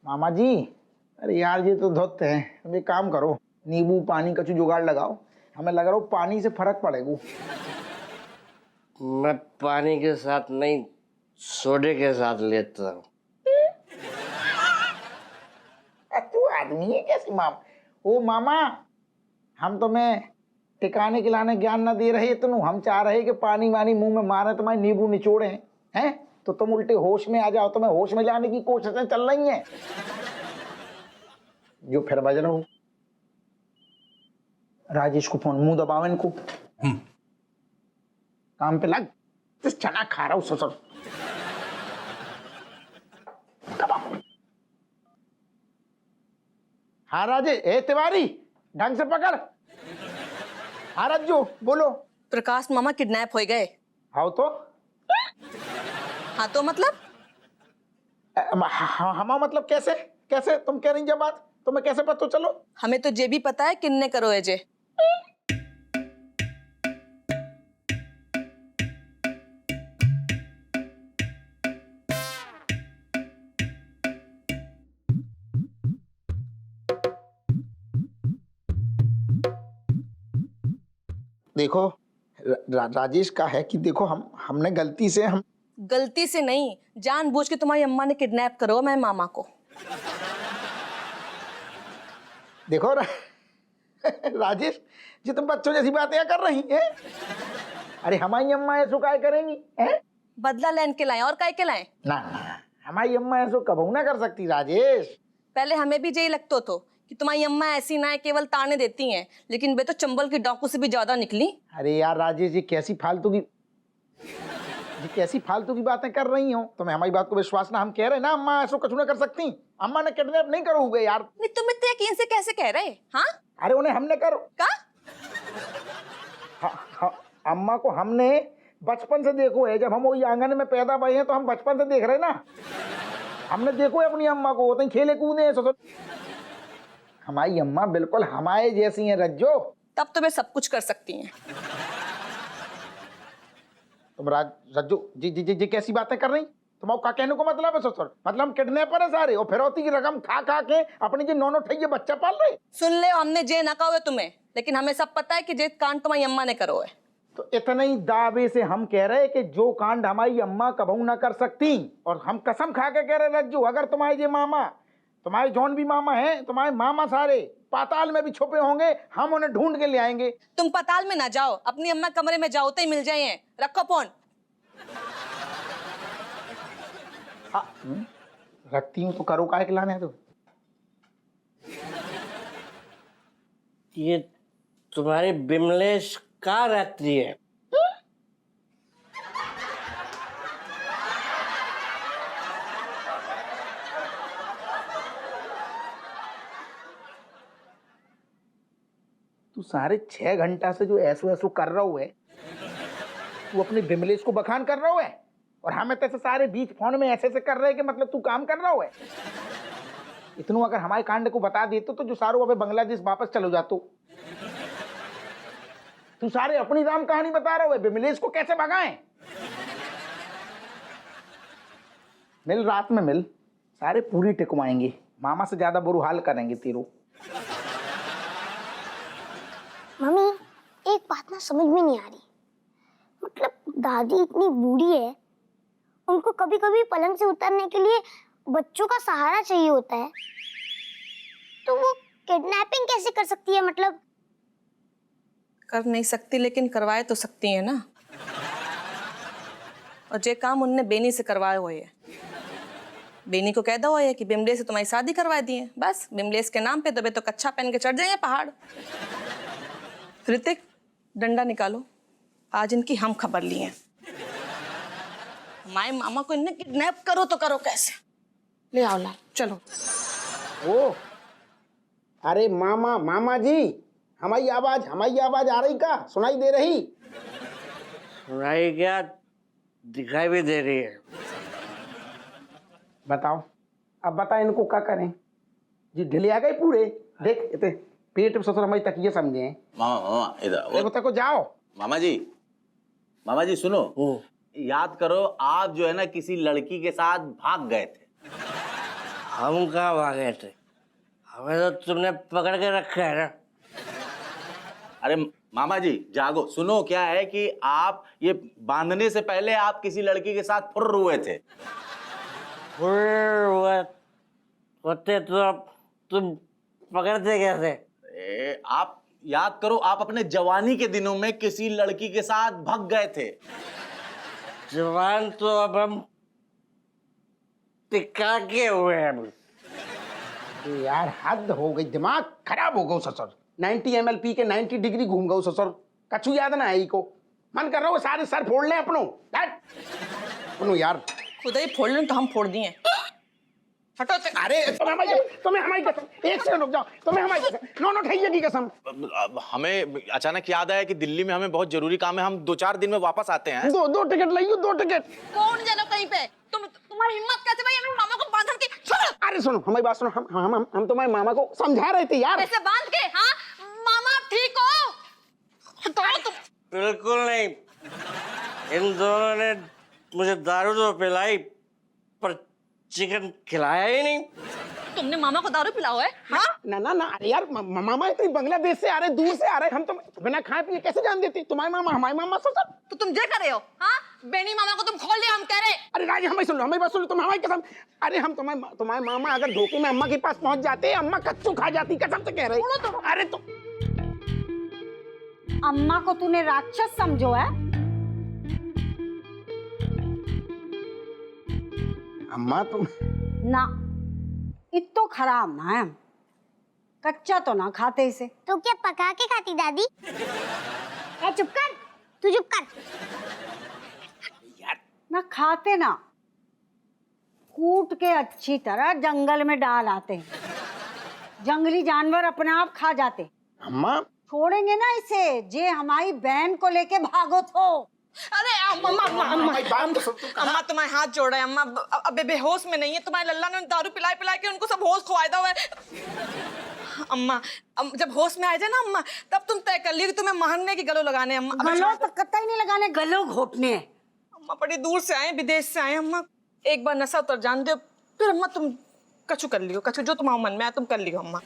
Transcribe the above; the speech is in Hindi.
मामा जी, अरे यार ये तो धुत है, अब एक काम करो, नींबू पानी कछु जुगाड़ लगाओ, हमें लग रहा हो पानी से फर्क पड़ेगा। मैं पानी के साथ नहीं, सोडे के साथ लेता हूँ। तू आदमी है कैसी मामा? ओ मामा, हम तुम्हें टिकाने खिलाने ज्ञान न दे रहे तुम, हम चाह रहे कि पानी वानी मुंह में मारे, तुम्हारे नींबू निचोड़े हैं तो तुम उल्टे होश में आ जाओ, तुम्हें होश में लाने की कोशिशें चल रही हैं। जो फिर बज रहा हो, राजेश को फोन, मुंह दबाओ इनको। काम पे लग, चना खा रहा हूं ससुर। हाँ राजे, ए तिवारी, ढंग से पकड़। हाँ रज्जू, बोलो। प्रकाश मामा किडनैप हो गए। हाँ तो? हाँ तो मतलब? हाँ मतलब कैसे? कैसे तुम कह रही जब बात, तुम्हें कैसे पता? चलो हमें तो ये भी पता है किन्ने करो है जे। देखो राजेश का है कि देखो हमने गलती से गलती से नहीं, जानबूझ के तुम्हारी अम्मा ने किडनैप करो मैं मामा को। देखो राजेश जी, तुम बच्चों जैसी बातें कर रही हैं। अरे हमारी अम्मा ऐसो काय करेंगी हैं? बदला लेन के लाए और काय के लाए? ना हमारी अम्मा ऐसो कबू ना कर सकती राजेश। पहले हमें भी यही लगता तो कि तुम्हारी अम्मा ऐसी ना है, केवल ताने देती हैं, लेकिन वे तो चंबल की डाकू से भी ज्यादा निकली। अरे यार राजेश, ये कैसी फालतू की बातें कर रही हो? तुम्हें हमारी बात को विश्वास ना, हम कह रहे ना अम्मा ऐसो कुछ ना कर सकती। अम्मा ने किडनैप नहीं करोगे यार। नहीं तुम इतने यकीन से कैसे कह रहे? हाँ अरे उन्हें हमने करो का? अम्मा को हमने बचपन से देखो है, जब हम वही आंगन में पैदा हुए हैं तो हम बचपन से देख रहे ना। हमने देखो है अपनी अम्मा को, तो खेले कूदे ससुर। हमारी अम्मा बिल्कुल हमारे जैसी हैं रज्जो। तब तो वे सब कुछ कर सकती हैं। तुम रज्जो जी कैसी बातें कर रही? तुम्हारा क्या कहने को मतलब है ससुर? मतलब हम किडनैपर है सारे और फिरौती की रकम खा खा के अपनी जी नौनो ठैये बच्चा पाल रहे। सुन ले, हमने जे ना कहो तुम्हें, लेकिन हमें सब पता है कि जे कांड तुम्हारी अम्मा ने करो है। तो इतने ही दावे से हम कह रहे कि जो कांड हमारी अम्मा कबू ना कर सकती, और हम कसम खा के कह रहे रज्जू, अगर तुम्हारे ये मामा, तुम्हारे जौन भी मामा हैं, तुम्हारे मामा सारे पाताल में भी छुपे होंगे, हम उन्हें ढूंढ के ले आएंगे। तुम पाताल में ना जाओ, अपनी अम्मा कमरे में जाओ तो ही मिल जाए। रखो फोन। रखती हूँ तो करो काहे के लाने तो। ये तुम्हारी बिमलेश कहाँ रहती है? तू सारे 6 घंटा से जो ऐसो ऐसो कर रहा है, तू अपने बिमलेश को बखान कर रहा है, और हमें तैसे सारे बीच फोन में ऐसे कर रहे कि मतलब तू काम कर रहा है। इतनों अगर हमारे कांड को बता देते तो जो सारो अबे बांग्लादेश वापस चलो जातो। तू सारे अपनी राम कहानी बता रहा है, बिमलेश को कैसे भगाएं? मिल रात में मिल, सारे पूरी टिकवाएंगे, मामा से ज्यादा बुरा हाल करेंगे तेरो। मम्मी, एक बात ना समझ में नहीं आ रही, मतलब दादी इतनी बूढ़ी है, उनको कभी कभी पलंग से उतरने के लिए बच्चों का सहारा चाहिए होता है, तो वो किडनैपिंग कैसे कर सकती है? मतलब कर नहीं सकती, लेकिन करवाए तो सकती है ना। और जे काम उनने बेनी से करवाए हुए है, बेनी को कह दो है कि बिमलेश से तुम्हारी शादी करवा दी है, बस बिमलेश के नाम पे दबे तो कच्छा पहन के चढ़ जाइए पहाड़। ऋतिक, डंडा निकालो, आज इनकी हम खबर ली है। हमारे मामा को इन्हें किडनैप करो तो करो कैसे? ले आओ लाल, चलो। ओ अरे मामा जी, हमारी आवाज आ रही का? सुनाई दे रही? सुनाई क्या, दिखाई भी दे रही है। बताओ, अब बता इनको क्या करें? जी ढिले आ गए पूरे, देख इतने पेट में ससुर हमारी तकिए समझे हैं। मामा इधर बता को जाओ। मामा जी सुनो, याद करो आप जो है ना किसी लड़की के साथ भाग गए थे। हम कहाँ भागे थे, हमें तो तुमने पकड़ के रखा है ना। अरे मामा जी जागो, सुनो क्या है कि आप ये बांधने से पहले आप किसी लड़की के साथ फुर्र हुए थे। होते तो अब तुम पकड़ते कैसे? आप याद करो, आप अपने जवानी के दिनों में किसी लड़की के साथ भाग गए थे। जवान तो अब हम टिका के हुए हैं। यार हद हो गई, दिमाग खराब हो गया ससुर। 90 ml पी के 90 डिग्री घूम गए ससुर। कछु याद ना आई को, मन कर रहा हो सारे सर फोड़ ले अपनो। यार खुद ही फोड़ लूं तो हम फोड़ दिए। हटो अरे तुम्हें हमारी कसम, एक सेकंड रुक जाओ, तुम्हें हमारी कसम, नो ठैया की कसम। हमें अचानक याद आया कि दिल्ली में हमें बहुत जरूरी काम है, हम 2-4 दिन में वापस आते हैं। दो टिकट लाइयो, 2 टिकट। कौन जाना कहीं पे? तुम्हारी हिम्मत कैसे भाई अपने मामा को बांधन की? अरे सुनो हमारी बात सुनो, हम तुम्हारे मामा को समझा रहे थे यार। ऐसे बांध के? हाँ मामा ठीक हो? हटाओ तुम। बिल्कुल नहीं, इन दोनों ने मुझे दारू तो पिलाई पर चिकन खिलाया ही नहीं। तुमने मामा को दारू पिलाओ है? हाँ? ना अरे यार मामा तो बांग्लादेश से आ रहे, दूर से आ रहे, हम तो बिना खाए पिए कैसे जान देते? तुम्हारे मामा हमारे मामा ससुर। तो तुम जे कर रहे हो? हाँ बेनी मामा को तुम खोल दिया, हम कह रहे। अरे राजी हमें सुन लो, हमें बात सुन लो, तुम हमारी कसम। अरे हम तुम्हारे मामा अगर धोखे में अम्मा के पास पहुंच जाते, अम्मा कच्चू खा जाती, कसम से कह रहे। अरे तो अम्मा को तूने राक्षस समझो है? अम्मा तुम ना इतो खराब ना है, कच्चा तो ना खाते इसे। तो क्या पका के खाती दादी? ए चुप कर, तू चुप कर। ना खाते ना, कूट के अच्छी तरह जंगल में डाल आते, जंगली जानवर अपने आप खा जाते। अम्मा छोड़ेंगे ना इसे, जे हमारी बहन को लेके भागो तो। अरे अम्मा तुम्हारे हाथ जोड़ रहे हैं। अम्मा अबे बेहोश में नहीं है, तुम्हारे लल्ला ने दारू पिला के उनको सब होश खुआदा हुआ है। अम्मा जब होश में आ जाए ना अम्मा, तब तुम तय कर ली कि तुम्हें मारने की गलो लगाने। अम्मा गलो तो कतई नहीं लगाने, गलो घोटने। अम्मा बड़ी दूर से आए, विदेश से आए। अम्मा एक बार नशा उतर जान दो, फिर अम्मा तुम कछु कर लियो, कछु जो तुम्हारे मन में आए तुम कर लियो अम्मा।